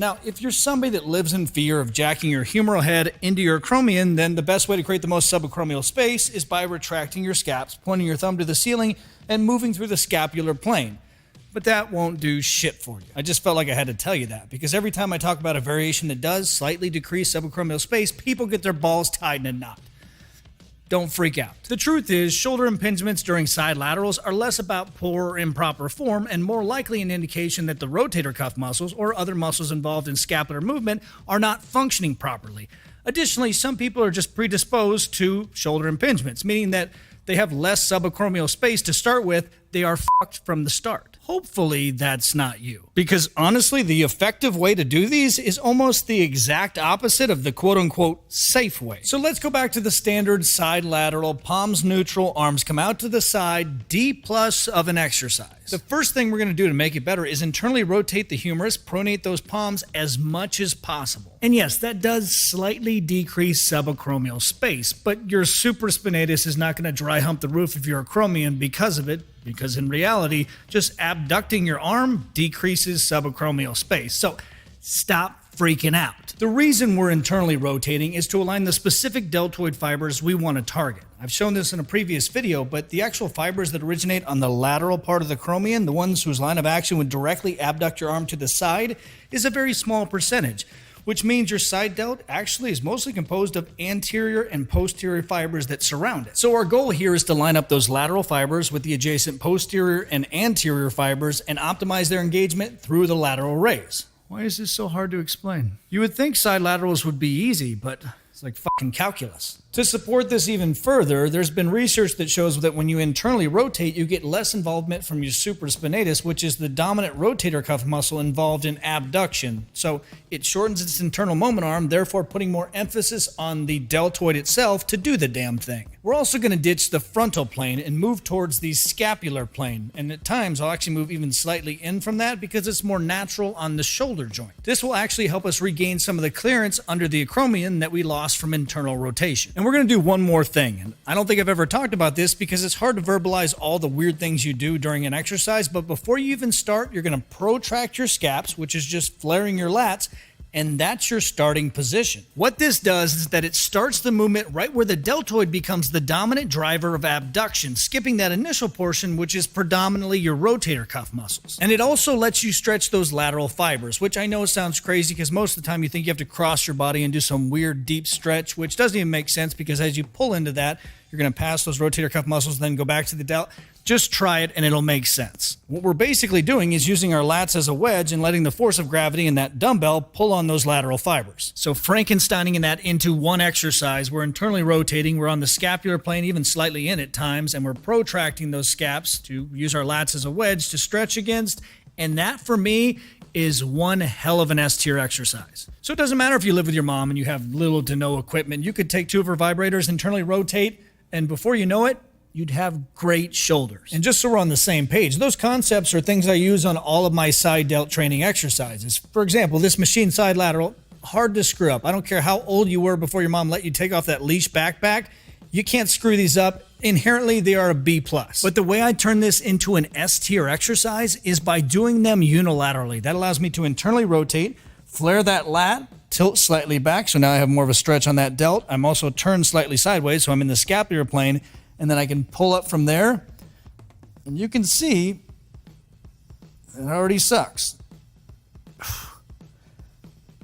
Now, if you're somebody that lives in fear of jacking your humeral head into your acromion, then the best way to create the most subacromial space is by retracting your scaps, pointing your thumb to the ceiling, and moving through the scapular plane. But that won't do shit for you. I just felt like I had to tell you that, because every time I talk about a variation that does slightly decrease subacromial space, people get their balls tied in a knot. Don't freak out. The truth is, shoulder impingements during side laterals are less about poor or improper form and more likely an indication that the rotator cuff muscles or other muscles involved in scapular movement are not functioning properly. Additionally, some people are just predisposed to shoulder impingements, meaning that they have less subacromial space to start with. They are fucked from the start. Hopefully that's not you. Because honestly, the effective way to do these is almost the exact opposite of the quote-unquote safe way. So let's go back to the standard side lateral, palms neutral, arms come out to the side, D+ of an exercise. The first thing we're going to do to make it better is internally rotate the humerus, pronate those palms as much as possible. And yes, that does slightly decrease subacromial space, but your supraspinatus is not going to dry hump the roof of your acromion because of it, because in reality, just abducting your arm decreases subacromial space. So stop freaking out. The reason we're internally rotating is to align the specific deltoid fibers we want to target. I've shown this in a previous video, but the actual fibers that originate on the lateral part of the acromion, the ones whose line of action would directly abduct your arm to the side, is a very small percentage, which means your side delt actually is mostly composed of anterior and posterior fibers that surround it. So our goal here is to line up those lateral fibers with the adjacent posterior and anterior fibers and optimize their engagement through the lateral rays. Why is this so hard to explain? You would think side laterals would be easy, but it's like fucking calculus. To support this even further, there's been research that shows that when you internally rotate, you get less involvement from your supraspinatus, which is the dominant rotator cuff muscle involved in abduction. So it shortens its internal moment arm, therefore putting more emphasis on the deltoid itself to do the damn thing. We're also going to ditch the frontal plane and move towards the scapular plane. And at times, I'll actually move even slightly in from that because it's more natural on the shoulder joint. This will actually help us regain some of the clearance under the acromion that we lost from internal rotation. And we're going to do one more thing. And I don't think I've ever talked about this because it's hard to verbalize all the weird things you do during an exercise. But before you even start, you're going to protract your scaps, which is just flaring your lats. And that's your starting position. What this does is that it starts the movement right where the deltoid becomes the dominant driver of abduction, skipping that initial portion, which is predominantly your rotator cuff muscles. And it also lets you stretch those lateral fibers, which I know sounds crazy because most of the time you think you have to cross your body and do some weird deep stretch, which doesn't even make sense because as you pull into that, you're going to pass those rotator cuff muscles, then go back to the delt. Just try it and it'll make sense. What we're basically doing is using our lats as a wedge and letting the force of gravity in that dumbbell pull on those lateral fibers. So Frankensteining that into one exercise, we're internally rotating, we're on the scapular plane, even slightly in at times, and we're protracting those scaps to use our lats as a wedge to stretch against. And that for me is one hell of an S-tier exercise. So it doesn't matter if you live with your mom and you have little to no equipment. You could take two of her vibrators, internally rotate, and before you know it, you'd have great shoulders. And just so we're on the same page, those concepts are things I use on all of my side delt training exercises. For example, this machine side lateral, hard to screw up. I don't care how old you were before your mom let you take off that leash backpack. You can't screw these up. Inherently, they are a B+. But the way I turn this into an S-tier exercise is by doing them unilaterally. That allows me to internally rotate, flare that lat, tilt slightly back, so now I have more of a stretch on that delt. I'm also turned slightly sideways, so I'm in the scapular plane, and then I can pull up from there, and you can see it already sucks.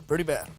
Pretty bad.